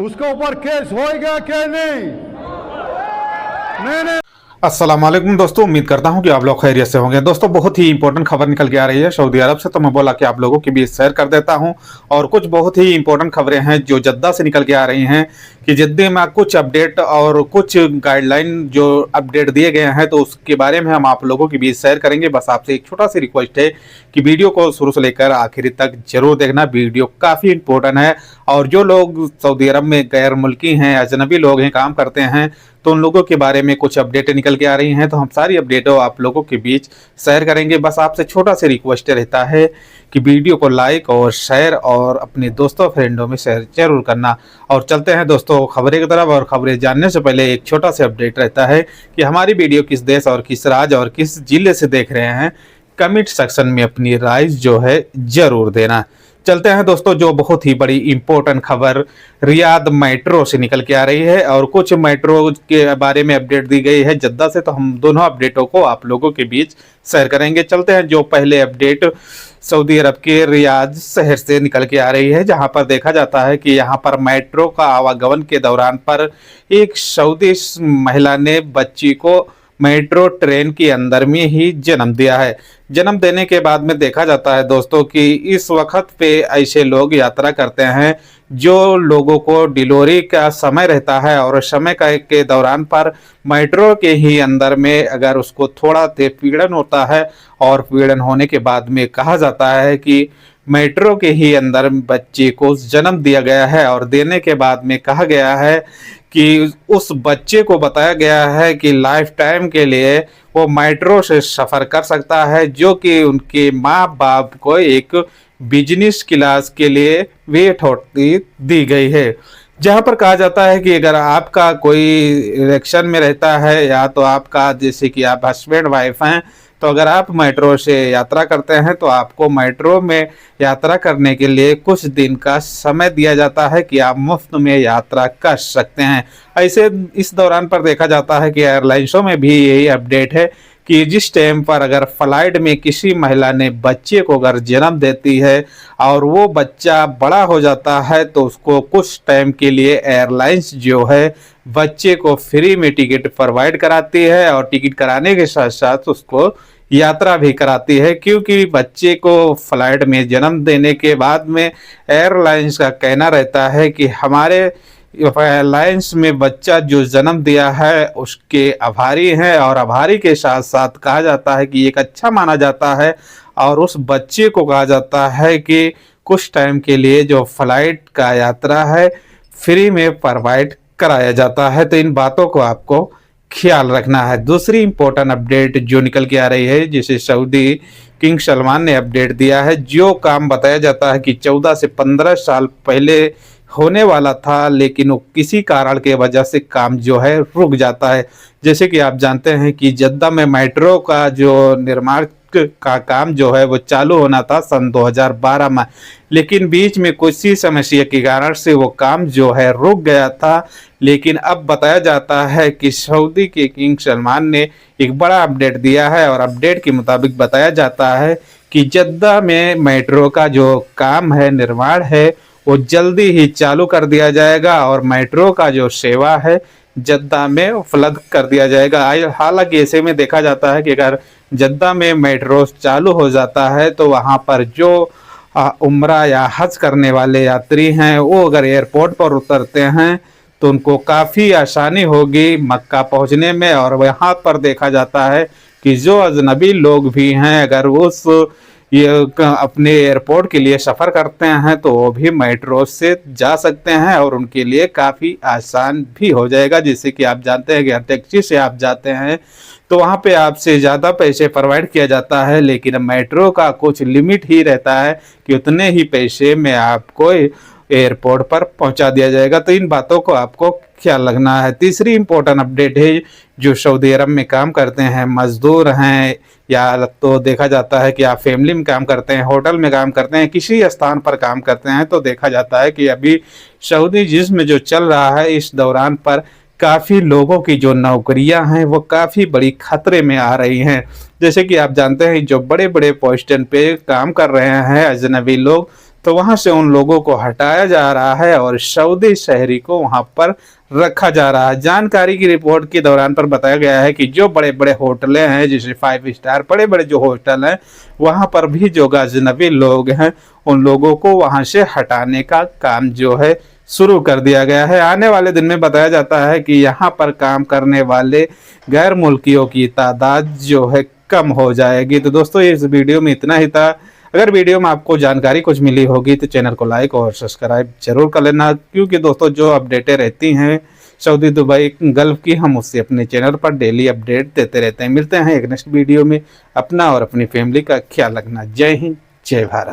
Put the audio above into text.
उसके ऊपर केस होएगा क्या? नहीं नहीं। अस्सलाम वालेकुम दोस्तों, उम्मीद करता हूं कि आप लोग खैरियत से होंगे। दोस्तों, बहुत ही इंपॉर्टेंट खबर निकल के आ रही है सऊदी अरब से, तो मैं बोला कि आप लोगों के बीच शेयर कर देता हूं। और कुछ बहुत ही इंपॉर्टेंट खबरें हैं जो जद्दा से निकल के आ रही हैं कि जद्दे में कुछ अपडेट और कुछ गाइडलाइन जो अपडेट दिए गए हैं, तो उसके बारे में हम आप लोगों के बीच शेयर करेंगे। बस आपसे एक छोटा सी रिक्वेस्ट है कि वीडियो को शुरू से लेकर आखिर तक जरूर देखना। वीडियो काफ़ी इंपॉर्टेंट है और जो लोग सऊदी अरब में गैर मुल्की हैं, अजनबी लोग हैं, काम करते हैं, तो उन लोगों के बारे में कुछ अपडेटें निकल के आ रही हैं, तो हम सारी अपडेटों आप लोगों के बीच शेयर करेंगे। बस आपसे छोटा सा रिक्वेस्ट रहता है कि वीडियो को लाइक और शेयर और अपने दोस्तों फ्रेंडों में शेयर जरूर करना। और चलते हैं दोस्तों खबरें की तरफ। और खबरें जानने से पहले एक छोटा सा अपडेट रहता है कि हमारी वीडियो किस देश और किस राज्य और किस जिले से देख रहे हैं, कमेंट सेक्शन में अपनी राय जो है जरूर देना। चलते हैं दोस्तों, जो बहुत ही बड़ी इंपॉर्टेंट खबर रियाद मेट्रो से निकल के आ रही है और कुछ मेट्रो के बारे में अपडेट दी गई है जद्दा से, तो हम दोनों अपडेटों को आप लोगों के बीच शेयर करेंगे। चलते हैं, जो पहले अपडेट सऊदी अरब के रियाद शहर से निकल के आ रही है, जहां पर देखा जाता है कि यहां पर मेट्रो का आवागमन के दौरान पर एक सऊदी महिला ने बच्ची को मेट्रो ट्रेन के अंदर में ही जन्म दिया है। जन्म देने के बाद में देखा जाता है दोस्तों कि इस वक्त पे ऐसे लोग यात्रा करते हैं जो लोगों को डिलीवरी का समय रहता है और समय के दौरान पर मेट्रो के ही अंदर में अगर उसको थोड़ा पीड़न होता है और पीड़न होने के बाद में कहा जाता है कि मेट्रो के ही अंदर बच्चे को जन्म दिया गया है। और देने के बाद में कहा गया है कि उस बच्चे को बताया गया है कि लाइफ टाइम के लिए वो मेट्रो से सफ़र कर सकता है, जो कि उनके माँ बाप को एक बिजनेस क्लास के लिए वेट होती दी गई है। जहाँ पर कहा जाता है कि अगर आपका कोई इलेक्शन में रहता है या तो आपका जैसे कि आप हस्बैंड वाइफ हैं, तो अगर आप मेट्रो से यात्रा करते हैं तो आपको मेट्रो में यात्रा करने के लिए कुछ दिन का समय दिया जाता है कि आप मुफ्त में यात्रा कर सकते हैं। ऐसे इस दौरान पर देखा जाता है कि एयरलाइंसों में भी यही अपडेट है कि जिस टाइम पर अगर फ्लाइट में किसी महिला ने बच्चे को अगर जन्म देती है और वो बच्चा बड़ा हो जाता है, तो उसको कुछ टाइम के लिए एयरलाइंस जो है बच्चे को फ्री में टिकट प्रोवाइड कराती है और टिकट कराने के साथ साथ उसको यात्रा भी कराती है, क्योंकि बच्चे को फ्लाइट में जन्म देने के बाद में एयरलाइंस का कहना रहता है कि हमारे एयरलाइंस में बच्चा जो जन्म दिया है उसके आभारी हैं, और आभारी के साथ साथ कहा जाता है कि एक अच्छा माना जाता है और उस बच्चे को कहा जाता है कि कुछ टाइम के लिए जो फ्लाइट का यात्रा है फ्री में प्रोवाइड कराया जाता है। तो इन बातों को आपको ख्याल रखना है। दूसरी इंपॉर्टेंट अपडेट जो निकल के आ रही है, जिसे सऊदी किंग सलमान ने अपडेट दिया है, जो काम बताया जाता है कि 14 से 15 साल पहले होने वाला था, लेकिन वो किसी कारण के वजह से काम जो है रुक जाता है। जैसे कि आप जानते हैं कि जद्दा में मेट्रो का जो निर्माण का काम जो है वो चालू होना था सन 2012 में, लेकिन बीच में कुछ सी समस्या के कारण से वो काम जो है रुक गया था। लेकिन अब बताया जाता है कि सऊदी के किंग सलमान ने एक बड़ा अपडेट दिया है और अपडेट के मुताबिक बताया जाता है कि जद्दा में मेट्रो का जो काम है, निर्माण है, वो जल्दी ही चालू कर दिया जाएगा और मेट्रो का जो सेवा है जद्दा में उपलब्ध कर दिया जाएगा। हालांकि ऐसे में देखा जाता है कि अगर जद्दा में मेट्रो चालू हो जाता है तो वहाँ पर जो उम्रा या हज करने वाले यात्री हैं वो अगर एयरपोर्ट पर उतरते हैं तो उनको काफ़ी आसानी होगी मक्का पहुँचने में। और वहाँ पर देखा जाता है कि जो अजनबी लोग भी हैं अगर उस ये अपने एयरपोर्ट के लिए सफ़र करते हैं तो वो भी मेट्रो से जा सकते हैं और उनके लिए काफ़ी आसान भी हो जाएगा। जैसे कि आप जानते हैं कि टैक्सी से आप जाते हैं तो वहाँ पे आपसे ज़्यादा पैसे प्रोवाइड किया जाता है, लेकिन मेट्रो का कुछ लिमिट ही रहता है कि उतने ही पैसे में आपको एयरपोर्ट पर पहुंचा दिया जाएगा। तो इन बातों को आपको ख्याल रखना है। तीसरी इंपॉर्टेंट अपडेट है, जो सऊदी अरब में काम करते हैं, मजदूर हैं या तो देखा जाता है कि आप फैमिली में काम करते हैं, होटल में काम करते हैं, किसी स्थान पर काम करते हैं, तो देखा जाता है कि अभी सऊदी जिस्म जो चल रहा है इस दौरान पर काफ़ी लोगों की जो नौकरियां हैं वो काफ़ी बड़ी खतरे में आ रही हैं। जैसे कि आप जानते हैं जो बड़े बड़े पोस्टन पे काम कर रहे हैं अजनबी लोग, तो वहां से उन लोगों को हटाया जा रहा है और सऊदी शहरी को वहां पर रखा जा रहा है। जानकारी की रिपोर्ट के दौरान पर बताया गया है कि जो बड़े बड़े होटलें हैं, जैसे 5 स्टार बड़े बड़े जो होटल हैं, वहां पर भी जो अजनबी लोग हैं उन लोगों को वहां से हटाने का काम जो है शुरू कर दिया गया है। आने वाले दिन में बताया जाता है कि यहाँ पर काम करने वाले गैर मुल्कियों की तादाद जो है कम हो जाएगी। तो दोस्तों इस वीडियो में इतना ही था। अगर वीडियो में आपको जानकारी कुछ मिली होगी तो चैनल को लाइक और सब्सक्राइब जरूर कर लेना, क्योंकि दोस्तों जो अपडेटें रहती हैं सऊदी, दुबई, गल्फ की, हम उससे अपने चैनल पर डेली अपडेट देते रहते हैं। मिलते हैं एक नेक्स्ट वीडियो में। अपना और अपनी फैमिली का ख्याल रखना। जय हिंद, जय भारत।